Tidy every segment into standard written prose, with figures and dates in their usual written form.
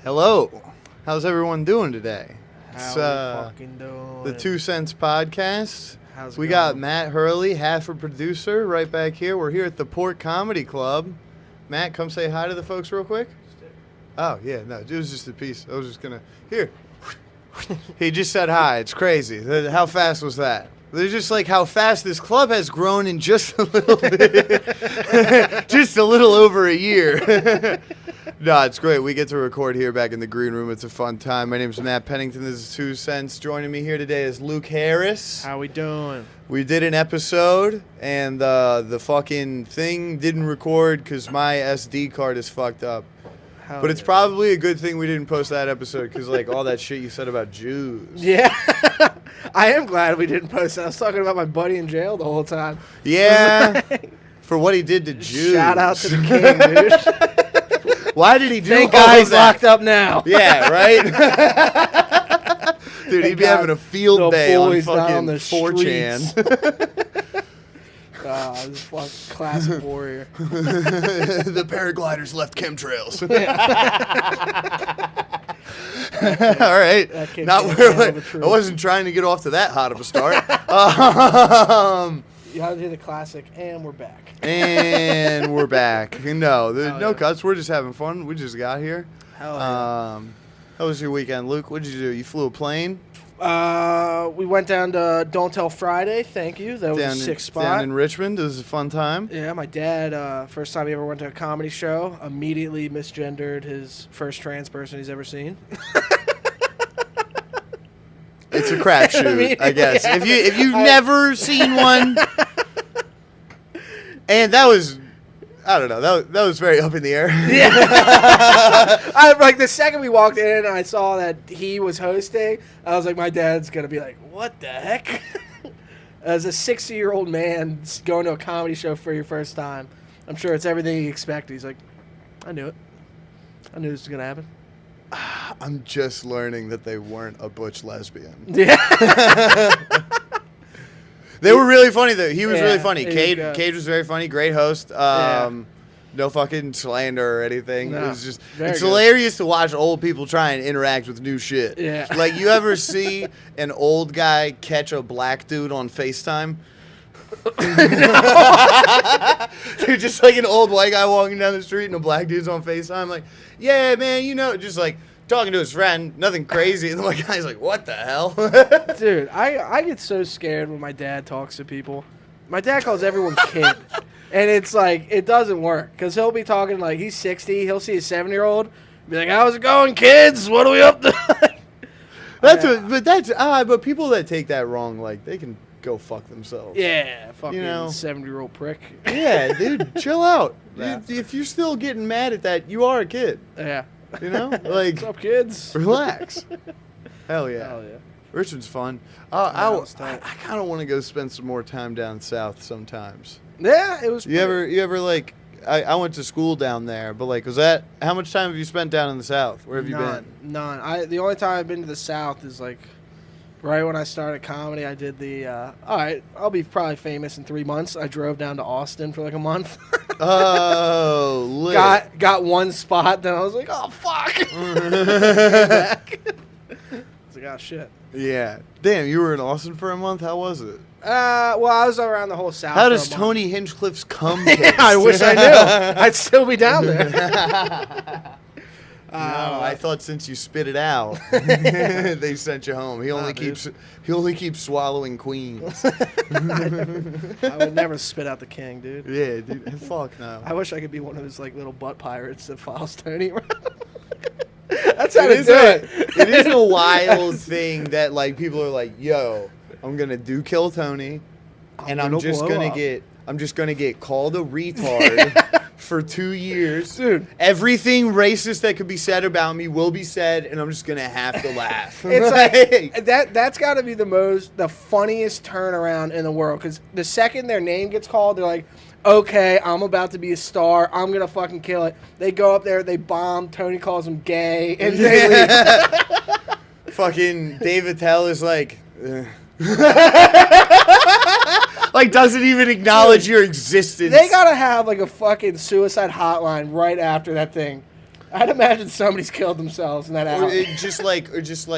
Hello. How's everyone doing today? How It's we fucking doing? the 2 Cents Podcast. How's it We going? got Matt Hurley, half a producer, right back here. We're here at the Port Comedy Club. Matt, come say hi to the folks real quick. Oh, yeah, no, it was just a piece. I was just going to... Here. He just said hi. It's crazy. How fast was that? They're just like how fast this club has grown in just a little bit. Just a little over a year. No, it's great. We get to record here back in the green room. It's a fun time. My name is Matt Pennington. This is 2 Cents. Joining me here today is Luke Harris. How we doing? We did an episode, and the fucking thing didn't record because my SD card is fucked up. Hell But it's yeah. probably a good thing we didn't post that episode because, like, all that shit you said about Jews. Yeah. I am glad we didn't post it. I was talking about my buddy in jail the whole time. Yeah. For what he did to Jews. Shout out to the king, dude. Why did he do Thank all God of he's that? locked up now. Yeah, right? Dude, he'd be God, having a field the day on boys down fucking the 4chan. This is fucking classic warrior. The paragliders left chemtrails. All right. That kid Not can't where handle I the truth. wasn't trying to get off to that hot of a start. You gotta do the classic, and we're back. And we're back. No, Hell no yeah. cuts. We're just having fun. We just got here. Hell yeah. How was your weekend, Luke? What did you do? You flew a plane We went down to Don't Tell Friday. Thank you. That was a sick spot. down in Richmond. It was a fun time. Yeah, my dad, first time he ever went to a comedy show, immediately misgendered his first trans person he's ever seen. It's a crapshoot, I mean, I guess. yeah. If you've never seen one, and that was, I don't know, that was very up in the air. Yeah. Like the second we walked in and I saw that he was hosting, I was like, my dad's gonna be like, what the heck? As a 60-year-old man going to a comedy show for your first time, I'm sure it's everything he expected. He's like, I knew it. I knew this was gonna happen. I'm just learning that they weren't a butch lesbian. Yeah. They were really funny though. He was Yeah, really funny. he was Cade good. was very funny. Great host. Yeah. No fucking slander or anything. No, It was just very it's good. hilarious to watch old people try and interact with new shit. Yeah. Like you ever see an old guy catch a black dude on FaceTime? Dude, just like an old white guy walking down the street and a black dude's on FaceTime, like, yeah, man, you know, just like talking to his friend, nothing crazy. And the white guy's like, what the hell? Dude, I get so scared when my dad talks to people. My dad calls everyone kid. And it's like, it doesn't work. Because he'll be talking like, he's 60. He'll see a 7-year-old. Be like, how's it going, kids? What are we up to? But people that take that wrong, like, they can go fuck themselves. Yeah, fucking You know. 7-year-old prick. Yeah, dude, chill out. Yeah. If you're still getting mad at that, you are a kid. Yeah. You know? Like, What's up, kids? relax. Hell yeah. Hell yeah. Richmond's fun. Yeah, it was I tight. kind of want to go spend some more time down south sometimes. Yeah, it was. You ever like? I went to school down there, but like, how much time have you spent down in the south? Where have you been? None. The only time I've been to the South is like right when I started comedy. I did the. All right, I'll be probably famous in 3 months. I drove down to Austin for like a month. Oh, lit. got one spot. Then I was like, oh fuck. It's like, oh shit. Yeah. Damn, you were in Austin for a month. How was it? Well, I was around the whole South. How for does a month. Tony Hinchcliffe's cum taste? I wish I knew. I'd still be down there. No, I thought since you spit it out, they sent you home. He only keeps swallowing queens. I would never spit out the king, dude. Yeah, dude. Fuck no. I wish I could be one of those like little butt pirates that follows Tony around. That's how It to is do a- it. It is a wild thing that like people are like, yo, I'm gonna do Kill Tony, and I'm gonna just blow gonna up. get called a retard for 2 years. Dude. Everything racist that could be said about me will be said, and I'm just gonna have to laugh. It's like that's got to be the funniest turnaround in the world, because the second their name gets called, they're like, okay, I'm about to be a star. I'm gonna fucking kill it. They go up there, they bomb. Tony calls them gay, and they leave. Fucking Dave Attell is like. Like, doesn't even acknowledge your existence. They gotta have like a fucking suicide hotline right after that thing. I'd imagine somebody's killed themselves in that Or alley. just like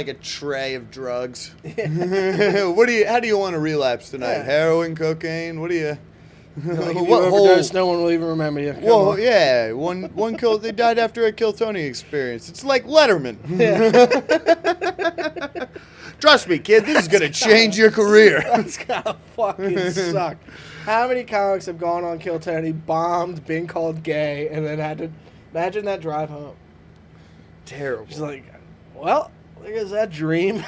a tray of drugs. Yeah. How do you want to relapse tonight? Yeah. Heroin, cocaine? What do you? Like, if you what overdose, no one will even remember you. Come Well, on. yeah, one kill. They died after a Kill Tony experience. It's like Letterman. Yeah. Trust me, kid. This is gonna change your career. That's gotta fucking suck. How many comics have gone on Kill Tony, bombed, been called gay, and then had to imagine that drive home? Terrible. She's like, well, look at that dream.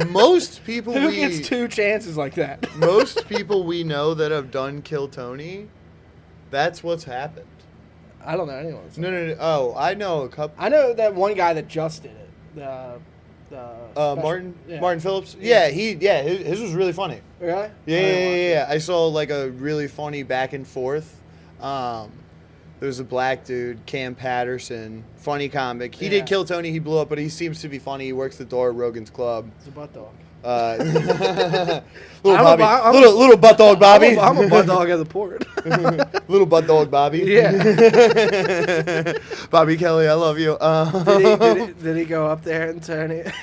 Most people Who gets 2 chances like that? most people we know that have done Kill Tony, that's what's happened. I don't know anyone. No. Oh, I know a couple. I know that one guy that just did it. Martin Yeah. Martin Phillips. Yeah. His was really funny. Really? Yeah. I saw like a really funny back and forth. There's a black dude, Cam Patterson, funny comic. He did Kill Tony. He blew up, but he seems to be funny. He works the door at Rogan's Club. It's a butt dog. Little Bobby, little butt dog Bobby. I'm a butt dog at the port. Little butt dog Bobby. Yeah. Bobby Kelly, I love you. Did he go up there and turn it?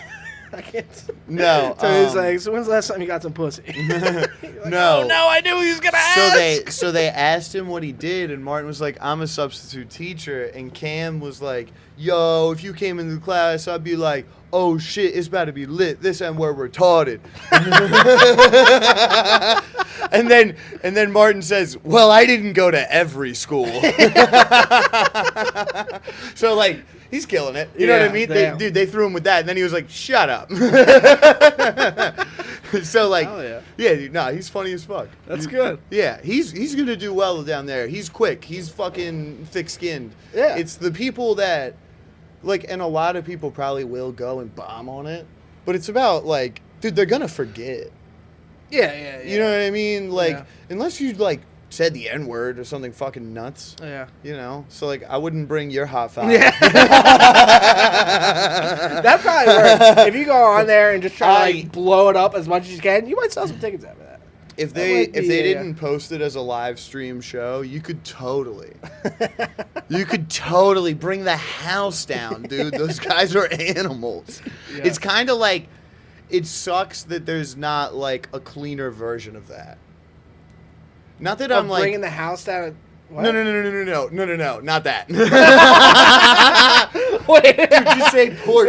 I can't. No. So he's like, so when's the last time you got some pussy? Like, No. Oh no, I knew he was gonna ask. So they asked him what he did, and Martin was like, "I'm a substitute teacher," and Cam was like, "Yo, if you came into the class, I'd be like, oh shit, it's about to be lit. This and we're retarded." and then Martin says, "Well, I didn't go to every school." So like, he's killing it. You know what I mean? They threw him with that, and then he was like, "Shut up." So like, dude, he's funny as fuck. That's good. Yeah, he's gonna do well down there. He's quick. He's fucking thick-skinned. Yeah. It's the people that, like, and a lot of people probably will go and bomb on it, but it's about like, dude, they're gonna forget. Yeah. You know what I mean? Like, unless you like said the N-word or something fucking nuts. Yeah. You know? So like, I wouldn't bring your hot five. Yeah. That probably works. If you go on there and just try to like blow it up as much as you can, you might sell some tickets after that. If they didn't post it as a live stream show, you could totally bring the house down, dude. Those guys are animals. Yeah. It's kind of like, it sucks that there's not like a cleaner version of that. Not that I'm like bringing the house down. What? No, not that. Wait, dude, just say porch.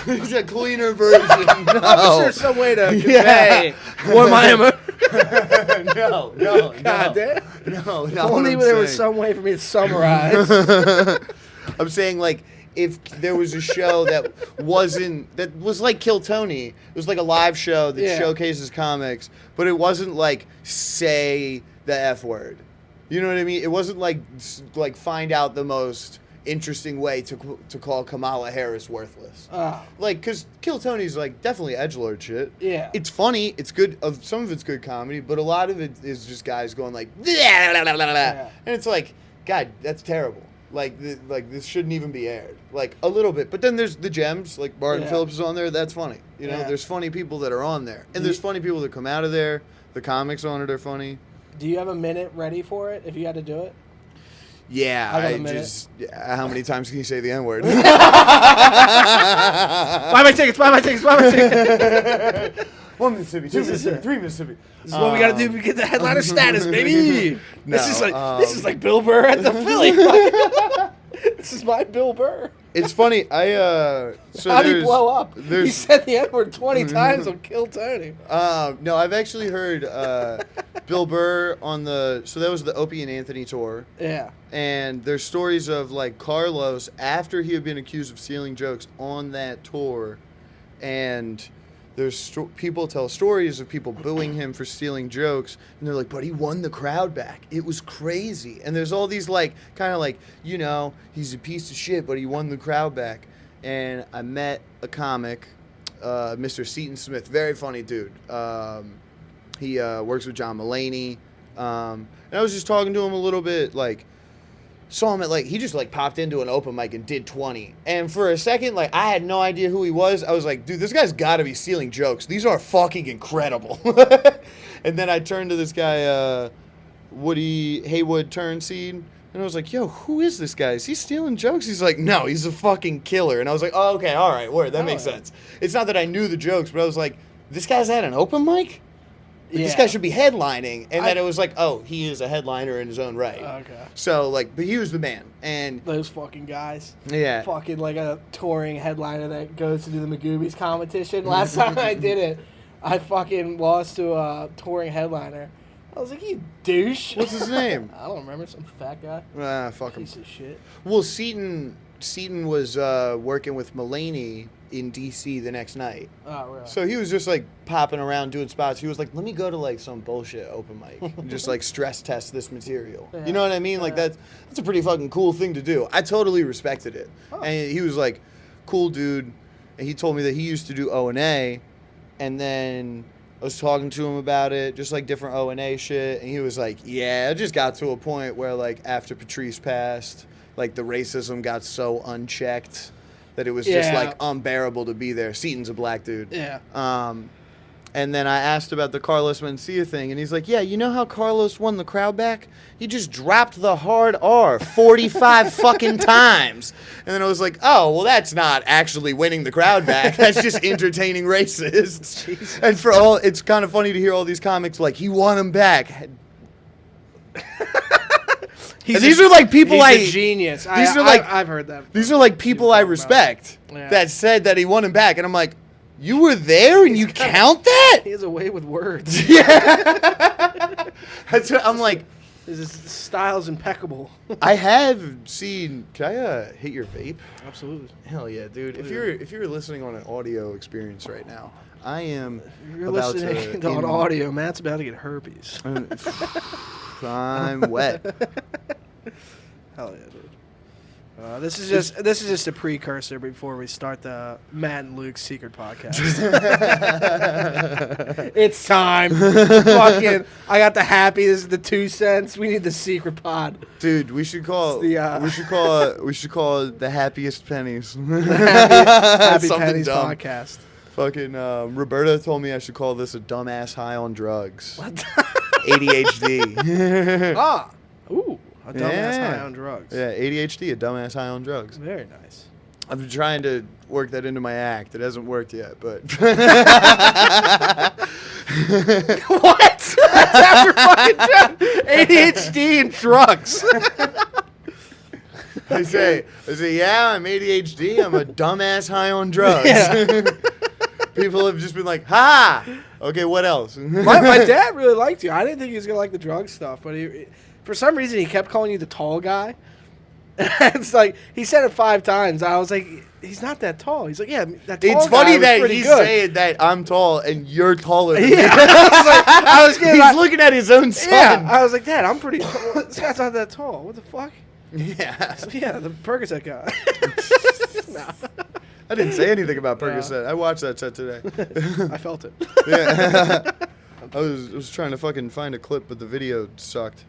It's a cleaner version. No. I'm sure some way to convey what my emotion. No. God damn. No. If only there was some way for me to summarize. I'm saying, like, if there was a show that was like Kill Tony, it was like a live show that showcases comics, but it wasn't like say the F word. You know what I mean? It wasn't like find out the most interesting way to call Kamala Harris worthless. Like, because Kill Tony's like definitely edgelord shit. Yeah. It's funny. It's good. Some of it's good comedy, but a lot of it is just guys going like, and it's like, God, that's terrible. Like this shouldn't even be aired. Like a little bit, but then there's the gems. Like Martin Phillips is on there. That's funny. You know, there's funny people that are on there, and there's funny people that come out of there. The comics on it are funny. Do you have a minute ready for it if you had to do it? Yeah, I just. How many times can you say the N-word? Buy my tickets. 1 Mississippi, 2 Mississippi, 3 Mississippi. This is what we got to do to get the headliner status, baby. This is like Bill Burr at the Philly. This is my Bill Burr. It's funny. So how did he blow up? He said the N-word 20 times on Kill Tony. No, I've actually heard Bill Burr on so that was the Opie and Anthony tour. Yeah. And there's stories of like Carlos after he had been accused of stealing jokes on that tour, and there's people tell stories of people booing him for stealing jokes, and they're like, but he won the crowd back. It was crazy. And there's all these like, kind of like, you know, he's a piece of shit, but he won the crowd back. And I met a comic, Mr. Seton Smith, very funny dude. He works with John Mulaney. And I was just talking to him a little bit, like, saw him at like, he just like popped into an open mic and did 20. And for a second, like, I had no idea who he was. I was like, dude, this guy's got to be stealing jokes. These are fucking incredible. And then I turned to this guy, Woody Haywood Turnseed. And I was like, yo, who is this guy? Is he stealing jokes? He's like, no, he's a fucking killer. And I was like, oh, okay, all right, word, that makes sense. It's not that I knew the jokes, but I was like, this guy's at an open mic? Like, this guy should be headlining. And then it was like, oh, he is a headliner in his own right. Okay. So, like, but he was the man. And those fucking guys. Yeah. Fucking like a touring headliner that goes to do the Magoobies competition. Last time I did it, I fucking lost to a touring headliner. I was like, you douche. What's his name? I don't remember. Some fat guy. Fuck him. Piece of shit. Well, Seaton was working with Mulaney in D.C. the next night. Oh, really? So he was just, like, popping around doing spots. He was like, let me go to, like, some bullshit open mic and just, like, stress test this material. Yeah. You know what I mean? Like, that's a pretty fucking cool thing to do. I totally respected it. Oh. And he was, like, cool dude. And he told me that he used to do O&A. And then I was talking to him about it, just, like, different O&A shit. And he was like, yeah, it just got to a point where, like, after Patrice passed, like, the racism got so unchecked that it was just, like, unbearable to be there. Seaton's a black dude. Yeah. And then I asked about the Carlos Mencia thing, and he's like, yeah, you know how Carlos won the crowd back? He just dropped the hard R 45 fucking times. And then I was like, oh, well, that's not actually winning the crowd back. That's just entertaining racists. Jesus. And for all, it's kind of funny to hear all these comics like, he won him back. These are like people he's a genius. I've heard that. These are like people I respect that said that he won him back, and I'm like, you were there and you count that? He has a way with words. Yeah. That's what I'm like. His style's impeccable. I have seen. Can I hit your vape? Absolutely. Hell yeah, dude! If you're listening on an audio experience right now, I am. If you're about listening on audio, Matt's about to get herpes. I'm wet. Hell yeah, dude. This is just a precursor before we start the Matt and Luke's secret podcast. It's time. Fucking, I got the happy. This is the 2 cents. We need the secret pod, dude. We should call. We should call it the happiest pennies. Happy Pennies dumb. Podcast. Fucking Roberta told me I should call this a dumbass high on drugs. What? ADHD. Ooh. A dumbass high on drugs. Yeah, ADHD, a dumbass high on drugs. Very nice. I've been trying to work that into my act. It hasn't worked yet, but... What? That's your fucking joke. ADHD and drugs. I say, yeah, I'm ADHD. I'm a dumbass high on drugs. Yeah. People have just been like, ha! Okay, what else? my dad really liked you. I didn't think he was going to like the drug stuff, but for some reason, he kept calling you the tall guy. It's like, he said it 5 times. I was like, he's not that tall. He's like, yeah, that tall It's guy funny was that pretty he's good. saying that I'm tall and you're taller than me. Yeah. I was He's looking at his own son. Yeah, I was like, Dad, I'm pretty tall. This guy's not that tall. What the fuck? Yeah. So, yeah, the Percocet guy. No. I didn't say anything about Percocet. I watched that set today. I felt it. Yeah. I was trying to fucking find a clip, but the video sucked.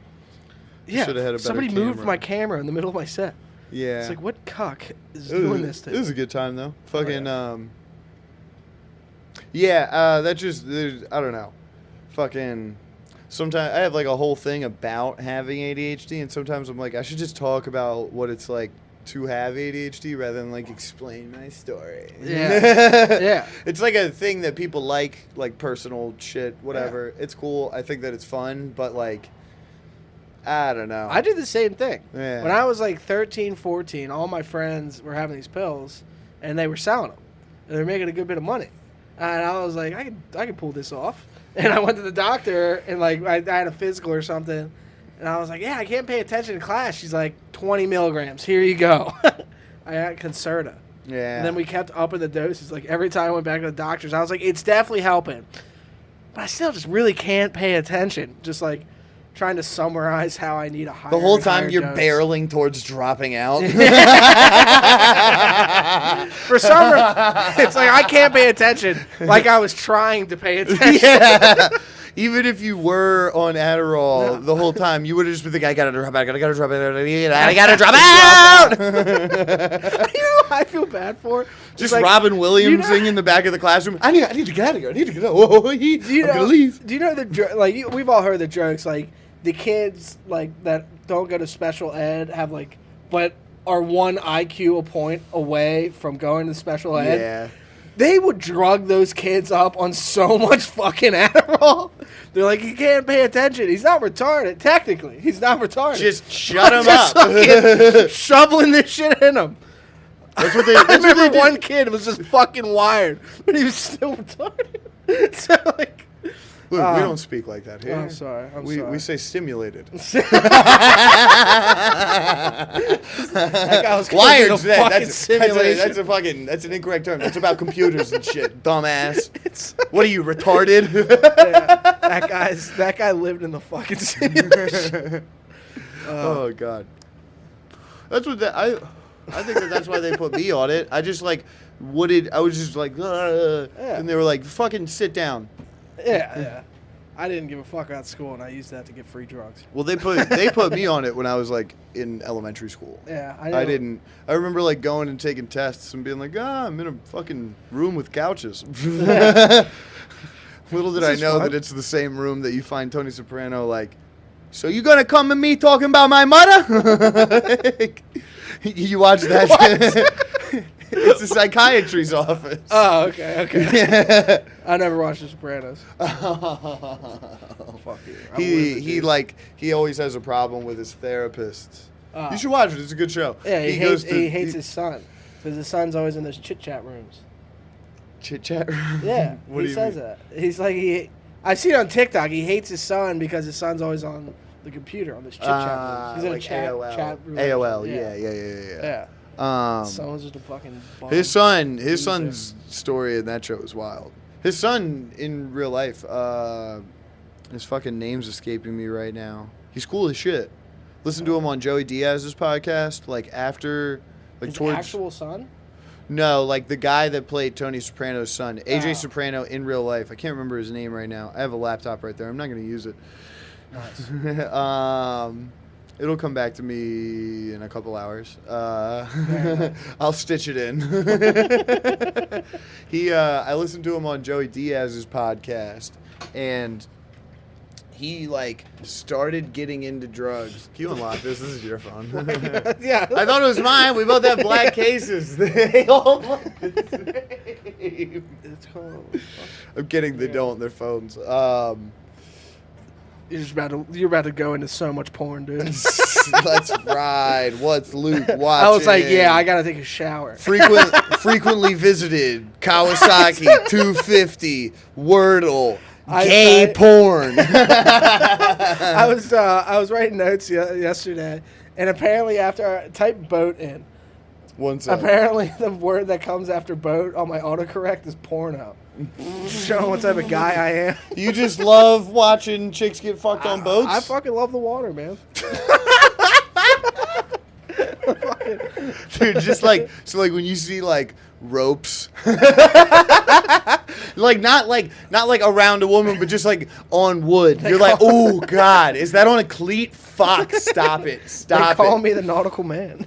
Yeah, should have had a better somebody camera. moved my camera in the middle of my set. Yeah. It's like, what cuck is doing this to It was me? a good time, though. Fucking, that just, I don't know. Fucking, sometimes, I have, like, a whole thing about having ADHD, and sometimes I'm like, I should just talk about what it's like to have ADHD rather than, like, explain my story. Yeah. Yeah. It's like a thing that people like personal shit, whatever. Yeah. It's cool. I think that it's fun, but, like, I don't know. I did the same thing. Yeah. When I was like 13, 14, all my friends were having these pills, and they were selling them. And they were making a good bit of money. And I was like, I can pull this off. And I went to the doctor, and like I had a physical or something. And I was like, yeah, I can't pay attention in class. She's like, 20 milligrams. Here you go. I got Concerta. Yeah. And then we kept upping the doses. Like every time I went back to the doctors, I was like, it's definitely helping. But I still just really can't pay attention. Just like trying to summarize how I need a higher. The whole time higher you're dose. barreling towards dropping out. For some reason, it's like I can't pay attention. Like I was trying to pay attention. Yeah. Even if you were on Adderall the whole time, you would have just been thinking, I gotta drop out, I gotta drop out, I gotta drop out! You know what I feel bad for? Just like, Robin Williamsing in the back of the classroom. I need to get out of here. I need to get out. Whoa, I'm gonna leave. Do you know the we've all heard the jokes like the kids like that don't go to special ed have like, but are one IQ a point away from going to special ed. Yeah. They would drug those kids up on so much fucking Adderall. They're like, he can't pay attention. He's not retarded. Technically, he's not retarded. Just shut him Just up. fucking shoveling this shit in him. That's what they. I That's what they remember do. one kid was just fucking wired, but he was still retarded. So like, Look, we don't speak like that here. I'm sorry. I'm we sorry. say stimulated. That guy was Wired. the fucking That's simulation. that's an incorrect term. That's about computers and shit, dumbass. What are you, retarded? Yeah, that guy lived in the fucking simulation. Oh god. That's what I think that's why they put me on it. I just like I was just like, and they were like, fucking sit down. Yeah. I didn't give a fuck about school, and I used that to get free drugs. Well, they put me on it when I was like in elementary school. Yeah, I didn't. I remember like going and taking tests and being like, I'm in a fucking room with couches. Little did I know that it's the same room that you find Tony Soprano like, so you gonna come to me talking about my mother? You watch that? It's the psychiatry's office. Oh, okay. Yeah. I never watched The Sopranos. Fuck you. He always has a problem with his therapist. Oh. You should watch it. It's a good show. Yeah, he hates his son because his son's always in those chit chat rooms. Chit chat. Yeah, What he do you says mean? that. He's like I've seen it on TikTok. He hates his son because his son's always on the computer on this chit chat rooms. He's in like a chat AOL. chat room. AOL. Yeah. Yeah. Um, Someone's just a fucking bum. his son's story in that show is wild. His son in real life, his fucking name's escaping me right now. He's cool as shit. Listen to him on Joey Diaz's podcast, like after, like his towards actual son. No, like the guy that played Tony Soprano's son, AJ Oh. Soprano in real life. I can't remember his name right now. I have a laptop right there. I'm not gonna use it. Nice. It'll come back to me in a couple hours. I'll stitch it in. I listened to him on Joey Diaz's podcast, and he like started getting into drugs. Can you unlock this? This is your phone. Yeah. I thought it was mine. We both have black cases. They all look the same. It's cool. I'm kidding. They don't. They're phones. You're about to go into so much porn, dude. Let's ride. What's Luke watching? I was like, yeah, I gotta take a shower. Frequently visited. Kawasaki 250. Wordle. Gay porn. I was writing notes yesterday, and apparently after I typed boat in, apparently the word that comes after boat on my autocorrect is porno. Showing what type of guy I am. You just love watching chicks get fucked on boats? I fucking love the water, man. Dude, just like when you see like ropes, like not like around a woman, but just like on wood. You're like, oh god, is that on a cleat? Fuck, stop it, They call me the nautical man.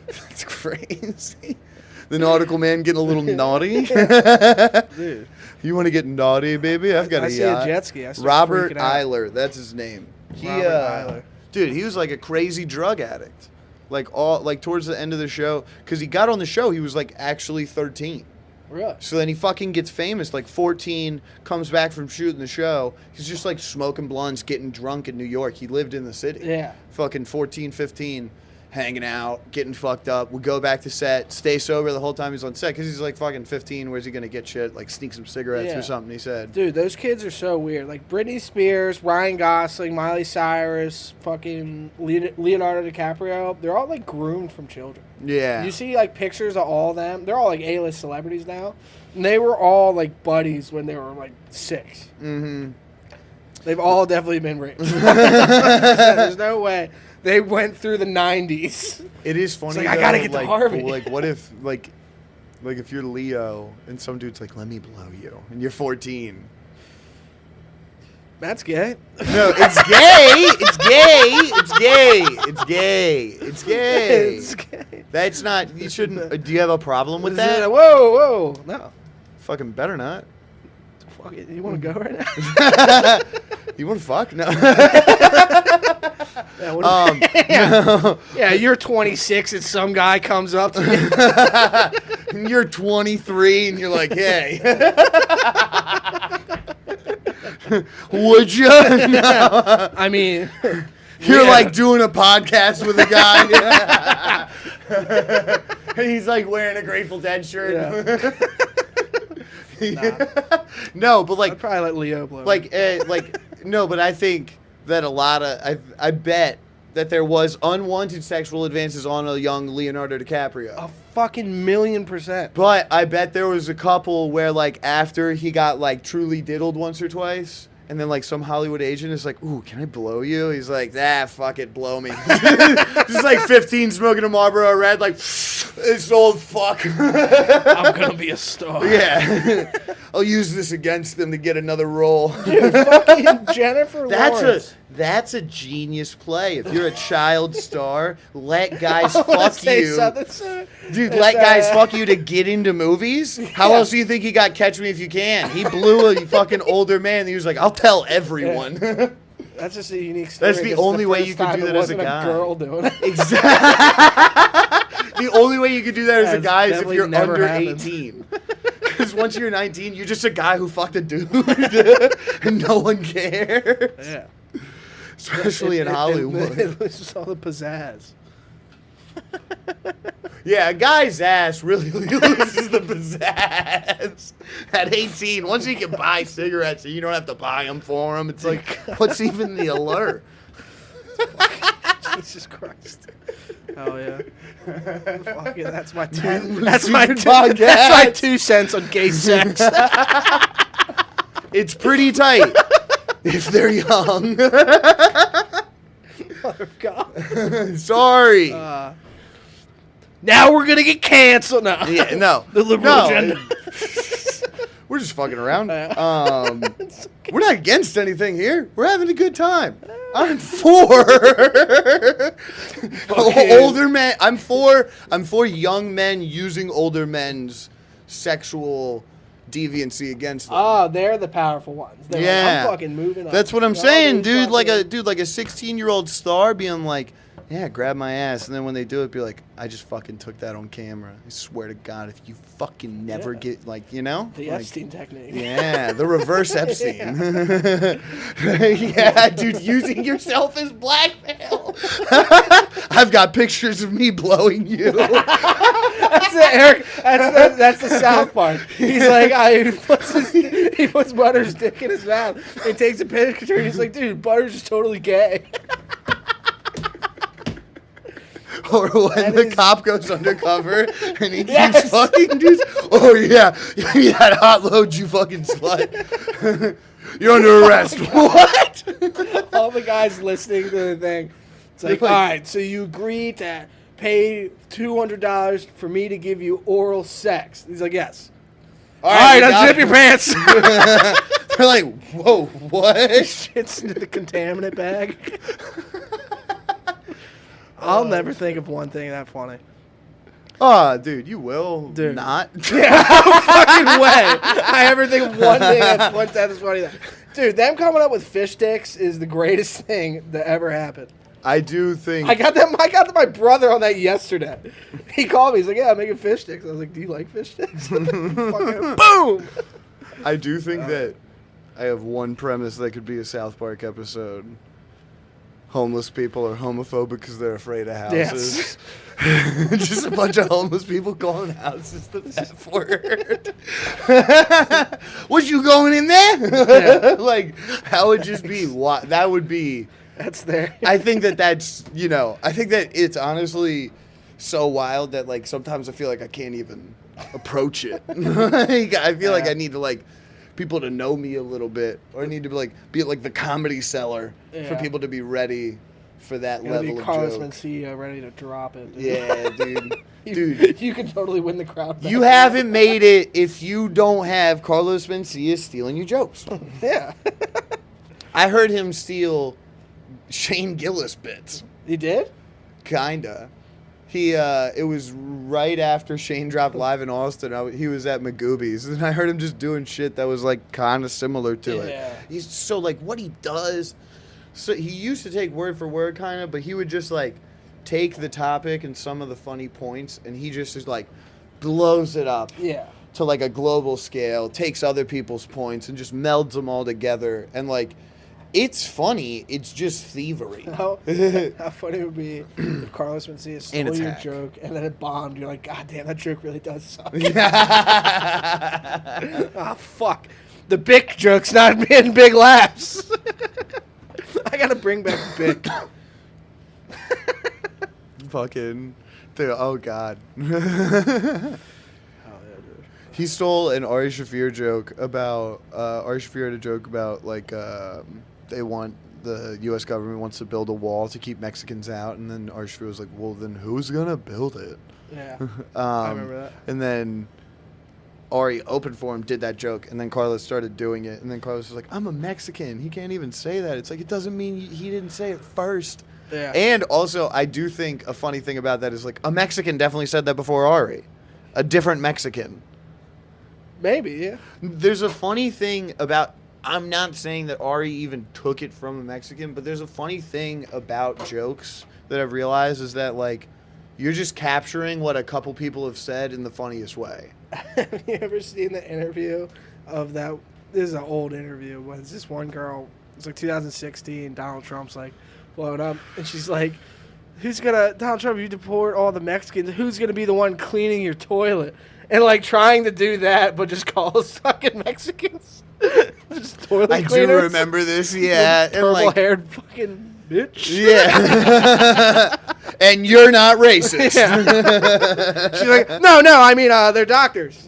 That's crazy. The nautical man getting a little naughty. Dude, You want to get naughty, baby? I've got I a see yacht. a jet ski. I start Robert freaking out. Eiler, that's his name. Robert Eiler. Dude, he was like a crazy drug addict. Like towards the end of the show, because he got on the show, he was like actually 13. Really? So then he fucking gets famous, like 14, comes back from shooting the show. He's just like smoking blunts, getting drunk in New York. He lived in the city. Yeah. Fucking 14, 15, hanging out, getting fucked up. Would go back to set, stay sober the whole time he's on set, because he's like fucking 15. Where's he going to get shit? Like sneak some cigarettes Yeah. or something, he said. Dude, those kids are so weird. Like Britney Spears, Ryan Gosling, Miley Cyrus, fucking Leonardo DiCaprio. They're all like groomed from children. Yeah. You see like pictures of all of them. They're all like A-list celebrities now. And they were all like buddies when they were like 6. Mm-hmm. They've all definitely been raped. There's no way. They went through the 90s. It is funny. It's like, I gotta get to like, Harvey. Like, what if, like if you're Leo and some dude's like, let me blow you, and you're 14. That's gay. No, it's gay. It's gay. It's gay. It's gay. It's gay. It's gay. That's not. You shouldn't. Do you have a problem with Is that? it- Whoa. No. Fucking better not. Fuck it. You want to go right now? You want to fuck? No. Yeah, yeah, you're 26 and some guy comes up to you. And you're 23 and you're like, hey. Would you? No. I mean, You're like doing a podcast with a guy. And he's like wearing a Grateful Dead shirt. Yeah. No, but like I'd probably let Leo blow. No, but I think that a lot of I bet that there was unwanted sexual advances on a young Leonardo DiCaprio. a fucking 1,000,000%. But I bet there was a couple where like after he got like truly diddled once or twice, and then like some Hollywood agent is like, "Ooh, can I blow you?" He's like, fuck it, blow me." Just like 15 smoking a Marlboro Red, like this old fuck. I'm gonna be a star. Yeah. I'll use this against them to get another role. Dude, fucking Jennifer Lawrence. That's a genius play. If you're a child star, let guys I wanna fuck say you. something, sir. Dude, It's, let guys fuck you to get into movies? How Yeah. else do you think he got Catch Me If You Can? He blew a fucking older man and he was like, I'll tell everyone. Yeah. That's just a unique story. That's the 'cause only way first you could time do it that as a wasn't guy. girl doing it. Exactly. The only way you could do that as a That's guy is if definitely you're never under happened. 18. Because once you're 19, you're just a guy who fucked a dude. And no one cares. Yeah. Especially in Hollywood. It loses all the pizzazz. Yeah, a guy's ass really loses the pizzazz at 18. Once you can buy cigarettes and you don't have to buy them for him, it's like, what's even the allure? Jesus Christ. Oh yeah. Fuck yeah, that's my That's that's my 2 cents on gay sex. It's pretty tight if they're young. Oh, God. Sorry. Now we're gonna get canceled. No. Yeah, no. The liberal agenda. We're just fucking around. We're not against anything here. We're having a good time. I'm for older men. I'm for young men using older men's sexual deviancy against them. Oh, they're the powerful ones. They're Yeah. like, I'm fucking moving up. That's what I'm Y'all saying, do dude. Like a fucking- 16-year-old star being like, yeah, grab my ass, and then when they do it, be like, I just fucking took that on camera. I swear to God, if you fucking never Yeah. get like, you know, the like, Epstein technique. yeah, the reverse Epstein. Yeah, dude, using yourself as blackmail. I've got pictures of me blowing you. That's the Eric. That's the South part. He's like, he puts Butter's dick in his mouth. He takes a picture. And he's like, dude, Butter's just totally gay. Or when That the is- cop goes undercover and he Yes. keeps fucking dudes. Oh yeah, that hot load, you fucking slut. You're under arrest. What? All the guys listening to the thing. It's like, They're all like- right, so you agreed to pay $200 for me to give you oral sex. He's like, yes. All right, we got unzip your it. pants. They're like, whoa, what? Shits into the contaminant bag. I'll never think of one thing that funny. Oh, dude, you will Dude. not. Yeah, no fucking way. I ever think of one thing that is funny. Dude, them coming up with fish sticks is the greatest thing that ever happened. I do think. I got my brother on that yesterday. He called me. He's like, "Yeah, I'm making fish sticks." I was like, "Do you like fish sticks?" Fucking boom. I do think that I have one premise that could be a South Park episode. Homeless people are homophobic because they're afraid of houses. Yes. Just a bunch of homeless people calling houses the F word. Was you going in there? Yeah. Like, that would just be what that would be. That's there. I think that's, I think that it's honestly so wild that, like, sometimes I feel like I can't even approach it. Like, I feel like I need to, like, people to know me a little bit, or I need to, be at, like, the Comedy Cellar for Yeah. people to be ready for that Gonna level be of Carlos joke. Mencia ready to drop it. Dude. Yeah, dude. Dude, you can totally win the crowd back. You haven't made it if you don't have Carlos Mencia stealing your jokes. Yeah. I heard him steal Shane Gillis bits. You did? Kinda. It was right after Shane dropped Live in Austin. He was at Magoobies, and I heard him just doing shit that was like kind of similar to it. He's so like what he does. So he used to take word for word kind of, but he would just like take the topic and some of the funny points, and he just is like blows it up. Yeah. To like a global scale, takes other people's points and just melds them all together, and like. It's funny. It's just thievery. How funny it would be if Carlos Mencia stole your attack. joke and then it bombed. You're like, God damn, that joke really does suck. Oh, fuck. The Bic joke's not getting big laughs. I gotta bring back Bic. Fucking. Dude, oh, God. Oh, yeah, dude. He stole an Ari Shaffir joke about. Ari Shaffir had a joke about, like, they want. The U.S. government wants to build a wall to keep Mexicans out, and then Ari Shaffir was like, well, then who's going to build it? Yeah. I remember that. And then Ari opened for him, did that joke, and then Carlos started doing it, and then Carlos was like, I'm a Mexican. He can't even say that. It's like, it doesn't mean he didn't say it first. Yeah. And also, I do think a funny thing about that is, like, a Mexican definitely said that before Ari. A different Mexican. Maybe, yeah. There's a funny thing about... I'm not saying that Ari even took it from a Mexican, but there's a funny thing about jokes that I've realized is that, like, you're just capturing what a couple people have said in the funniest way. Have you ever seen the interview of that? This is an old interview, but it's this one girl. It's like 2016. Donald Trump's like blowing up, and she's like, Donald Trump, you deport all the Mexicans. Who's gonna be the one cleaning your toilet? And like trying to do that, but just call us fucking Mexicans. Just toilet I cleaners. do remember this, yeah. And like, purple-haired fucking bitch. yeah. And you're not racist. Yeah. She's like, no, I mean, they're doctors.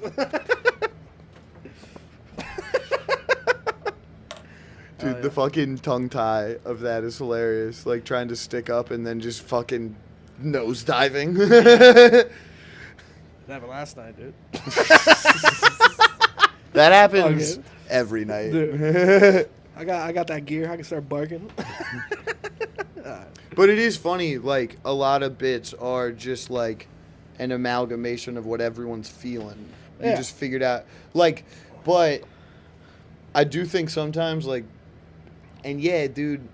Dude, the fucking tongue tie of that is hilarious. Like, trying to stick up and then just fucking nose diving. That happened last night, dude. That happens every night. Dude. I got that gear. I can start barking. But it is funny, like, a lot of bits are just, like, an amalgamation of what everyone's feeling. You Yeah. just figured out. Like, but I do think sometimes, like, and yeah, dude,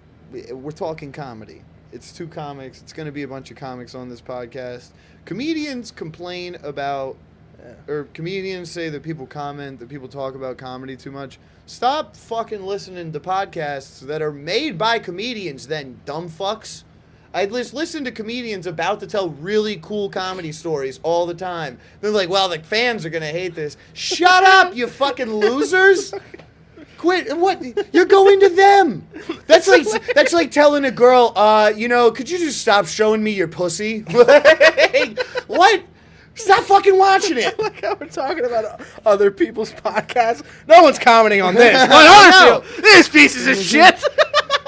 we're talking comedy. It's two comics. It's going to be a bunch of comics on this podcast. Comedians complain about, or comedians say that people comment, that people talk about comedy too much. Stop fucking listening to podcasts that are made by comedians, then, dumb fucks. I just listen to comedians about to tell really cool comedy stories all the time. They're like, well, the fans are going to hate this. Shut up, you fucking losers. Quit. What? You're going to them. That's like telling a girl, could you just stop showing me your pussy? Like, what? Stop fucking watching it. Like how we're talking about other people's podcasts. No one's commenting on this. What This pieces of shit.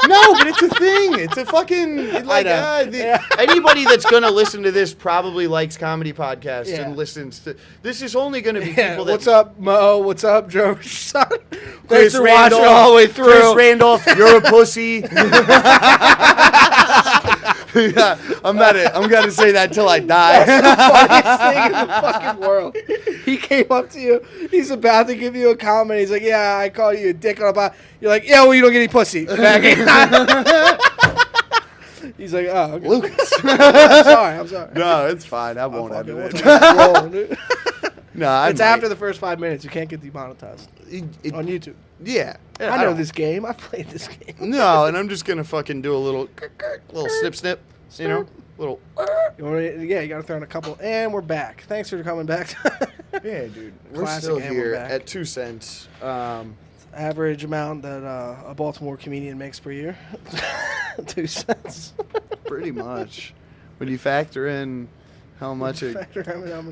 No, but it's a thing. It's a fucking, like, anybody that's going to listen to this probably likes comedy podcasts and listens to, this is only going to be people that. What's up, Mo? What's up, Joe? Son? Thanks Chris for Randolph, watching all the way through. Chris Randolph, you're a pussy. Yeah, I'm gonna say that till I die. That's the funniest thing in the fucking world. He came up to you. He's about to give you a comment. He's like, "Yeah, I call you a dick on a bot." You're like, "Yeah, well, you don't get any pussy." He's like, "Oh, okay. Lucas." I'm sorry. No, it's fine. I won't edit it. No, it's after the first 5 minutes. You can't get demonetized on YouTube. Yeah, I know this game. I played this game. No, and I'm just gonna fucking do a little snip, little. You gotta throw in a couple, and we're back. Thanks for coming back. Yeah, dude, we're Classic, still and here we're back. at 2 cents. Average amount that a Baltimore comedian makes per year. 2 cents. Pretty much. When you factor in how much Would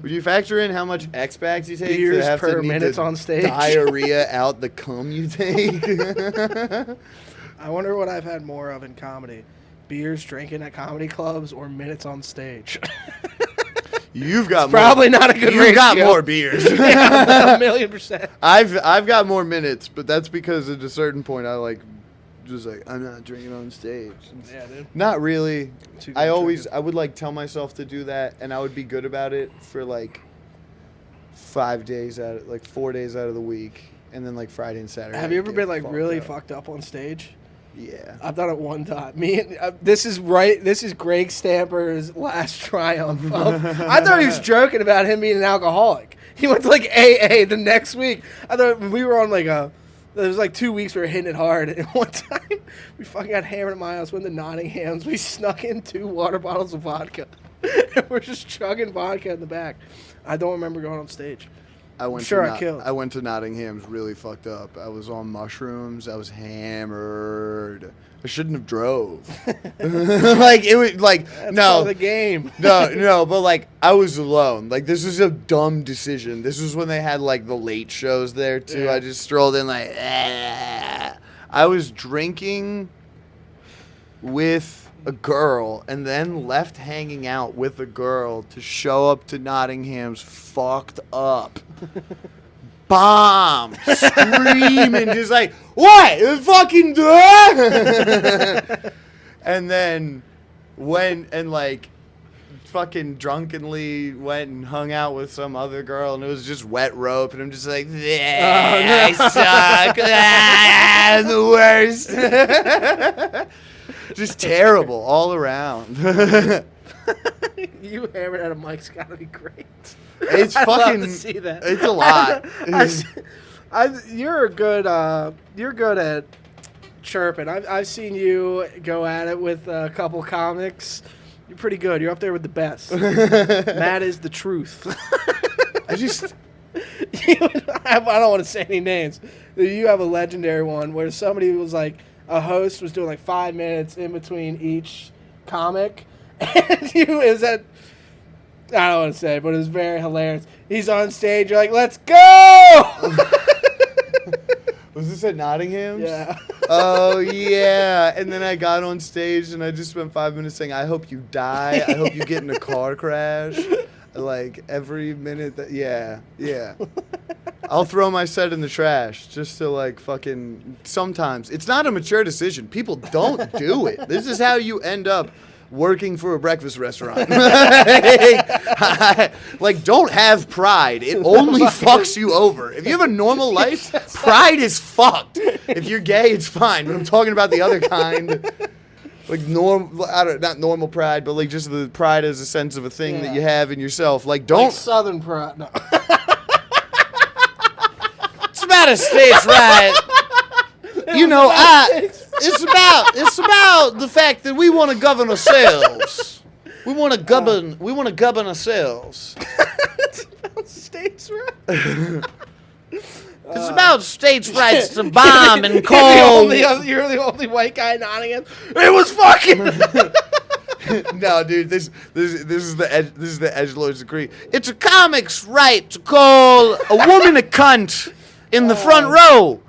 you factor in how much X bags you take beers to have per to need minutes to on stage? diarrhea out the cum you take? I wonder what I've had more of in comedy: beers drinking at comedy clubs or minutes on stage. You've got probably not a good ratio. You've got more beers. Yeah, 1,000,000%. I've got more minutes, but that's because at a certain point I like just like, I'm not drinking on stage. Yeah, dude. Not really. Too I good would like tell myself to do that, and I would be good about it for like 4 days out of the week, and then like Friday and Saturday. Have you ever I'd been get like really up. fucked up on stage? Yeah. I've done it one time. This is Greg Stamper's last triumph. I thought he was joking about him being an alcoholic. He went to like AA the next week. I thought we were on like there was like 2 weeks we were hitting it hard, and one time we fucking got hammered at my house. Went to Nottingham's. We snuck in 2 water bottles of vodka, and we're just chugging vodka in the back. I don't remember going on stage. I went to Nottingham's really fucked up. I was on mushrooms. I was hammered. I shouldn't have drove. Like it was like That's no part of the game. no, but like I was alone. Like this was a dumb decision. This was when they had like the late shows there too. Yeah. I just strolled in like I was drinking with a girl and then left hanging out with a girl to show up to Nottingham's fucked up. Bomb, screaming, just like, what? Fucking and then went and like fucking drunkenly went and hung out with some other girl, and it was just wet rope, and I'm just like, yeah, I suck. I'm the worst. Just terrible all around. You hammered at a mic's gotta be great. It's I'd fucking. love to see that. It's a lot. You're good at chirping. I've seen you go at it with a couple comics. You're pretty good. You're up there with the best. Matt is the truth. I just. I don't want to say any names. You have a legendary one where somebody was like, a host was doing like 5 minutes in between each comic, and it was at, I don't want to say, but it was very hilarious. He's on stage, you're like, let's go! Was this at Nottingham's? Yeah. Oh, yeah. And then I got on stage and I just spent 5 minutes saying, I hope you die. I hope you get in a car crash. Like, every minute that, yeah. I'll throw my set in the trash just to, like, fucking, sometimes. It's not a mature decision. People don't do it. This is how you end up working for a breakfast restaurant. Like, don't have pride. It only fucks you over. If you have a normal life, pride is fucked. If you're gay, it's fine. But I'm talking about the other kind. Like, not normal pride, but, like, just the pride as a sense of a thing that you have in yourself. Like, don't. Like Southern pride. No. It's about a state's right. You know, it's about the fact that we want to govern ourselves. We want to govern ourselves. It's about states' rights. It's about states' rights to bomb and call. You're the only white guy in Nottingham. It was fucking. No, dude, this is the edgelord's decree. It's a comic's right to call a woman a cunt in the front row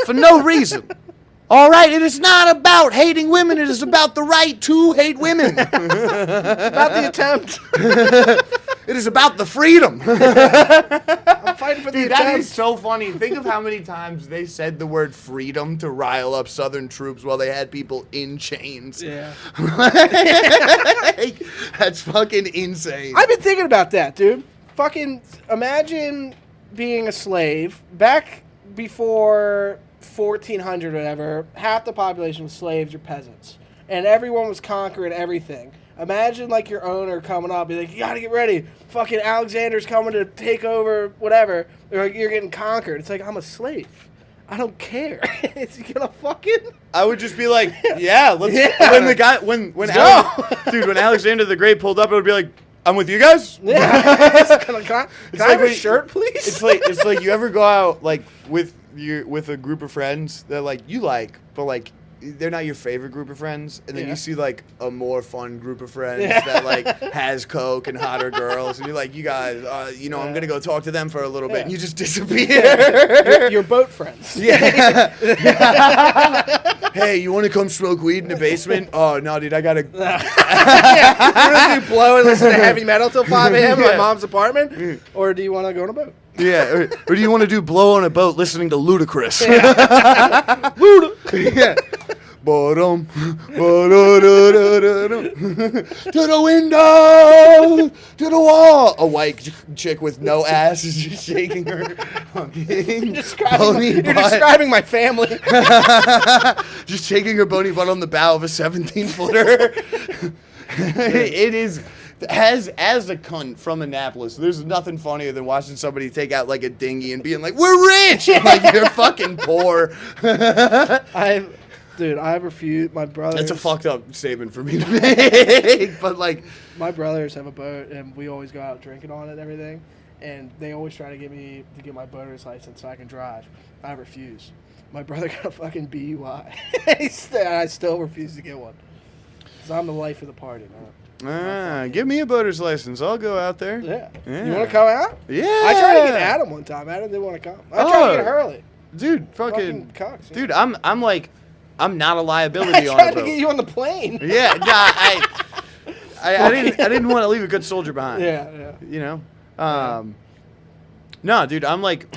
for no reason. All right, it is not about hating women. It is about the right to hate women. It's about the attempt. It is about the freedom. I'm fighting for the Dude, that attempt. is so funny. Think of how many times they said the word freedom to rile up Southern troops while they had people in chains. Yeah. Like, that's fucking insane. I've been thinking about that, dude. Fucking imagine being a slave back before 1400 or whatever. Half the population was slaves or peasants, and everyone was conquering everything. Imagine like your owner coming up, be like, "You gotta get ready. Fucking Alexander's coming to take over, whatever." They're like, "You're getting conquered." It's like, I'm a slave. I don't care. Is he gonna fucking? I would just be like, yeah, let's. Yeah. When the guy, when dude, when Alexander the Great pulled up, it would be like, I'm with you guys. Yeah. Can I have a like shirt, please? It's like you ever go out like with a group of friends that like you like, but like they're not your favorite group of friends, and then you see like a more fun group of friends that like has coke and hotter girls, and you're like, you guys, I'm gonna go talk to them for a little bit, and you just disappear. Your boat friends. Yeah. Hey, you want to come smoke weed in the basement? Oh no, dude, I gotta. You want to do blow and listen to heavy metal till 5 a.m. in my mom's apartment, or do you want to go on a boat? Yeah, or do you want to do blow on a boat listening to Ludacris? Yeah. Yeah. Ba-dum, ba-da-da-da-da-dum. To the window, to the wall. A white chick with no ass is just shaking her fucking bony butt. Describing my family. Just shaking her bony butt on the bow of a 17-footer. It is. As a cunt from Annapolis, there's nothing funnier than watching somebody take out like a dinghy and being like, "We're rich," and like you're fucking poor. I refuse. My brothers. That's a fucked up statement for me to make, but like, my brothers have a boat, and we always go out drinking on it and everything. And they always try to get me to get my boater's license so I can drive. I refuse. My brother got a fucking BUI. I still refuse to get one. Because I'm the life of the party, man. give me a boater's license. I'll go out there. Yeah. Yeah. You want to come out? Yeah. I tried to get Adam one time. Adam didn't want to come. I tried to get Hurley. Dude, fucking cocks, dude, I'm not a liability I on tried a to boat. get you on the plane. Yeah, nah, I didn't want to leave a good soldier behind. Yeah. You know? No, dude, I'm like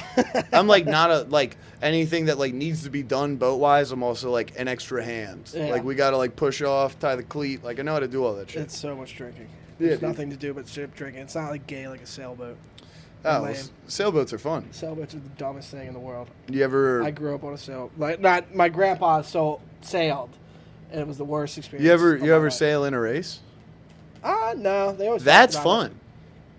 not a like anything that like needs to be done boat wise. I'm also like an extra hand. Yeah. Like we gotta like push off, tie the cleat. Like I know how to do all that shit. It's so much drinking. Yeah, There's dude. nothing to do but ship drinking. It's not like gay like a sailboat. Oh, Lame. sailboats are fun. Sailboats are the dumbest thing in the world. You ever I grew up on a sail. Like, not my grandpa sailed, and it was the worst experience. you of my ever life. sail in a race? No. They always. That's talk about it. fun.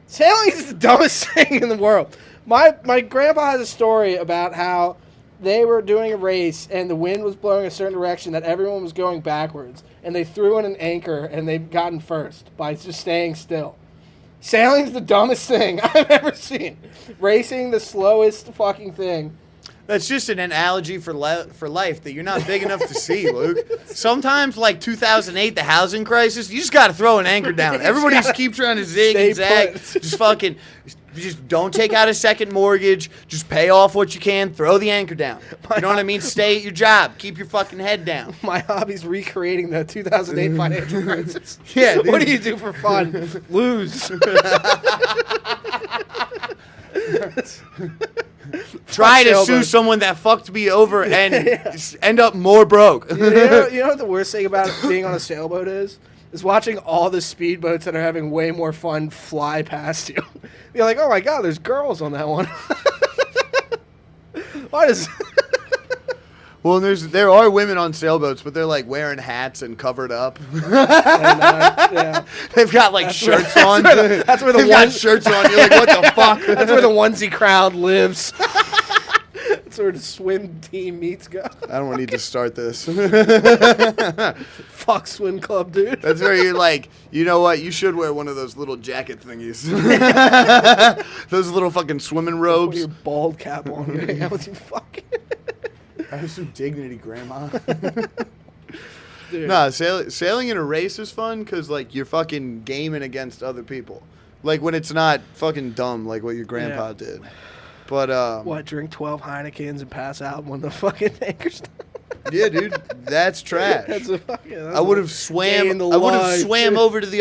Sailing is the dumbest thing in the world. My grandpa has a story about how they were doing a race and the wind was blowing a certain direction that everyone was going backwards, and they threw in an anchor and they've gotten first by just staying still. Sailing's the dumbest thing I've ever seen. Racing, the slowest fucking thing. That's just an analogy for life that you're not big enough to see, Luke. Sometimes, like 2008, the housing crisis, you just got to throw an anchor down. Everybody just keep trying to zig and zag. Just don't take out a second mortgage. Just pay off what you can. Throw the anchor down. You know what I mean? Stay at your job. Keep your fucking head down. My hobby's recreating the 2008 financial crisis. Yeah, dude. What do you do for fun? Lose. Try to sailboat. sue someone that fucked me over and end up more broke. You know what the worst thing about being on a sailboat is? Is watching all the speedboats that are having way more fun fly past you. You're like, oh my god, there's girls on that one. Why does... Well, there are women on sailboats, but they're like wearing hats and covered up. yeah. They've got like shirts on. That's where the They've one got shirts on. You're like, what the fuck? That's where the onesie crowd lives. That's where the swim team meets go. I don't need to start this. Fuck swim club, dude. That's where you're like, you know what? You should wear one of those little jacket thingies. Those little fucking swimming Put robes. your bald cap on. You hang out with your fucking... Have some dignity, Grandma. Dude. Nah, sailing in a race is fun because like you're fucking gaming against other people. Like when it's not fucking dumb like what your grandpa did. But What, drink 12 Heinekens and pass out when the fucking anchor's yeah, dude, that's trash. That's a fucking... I would have swam over to the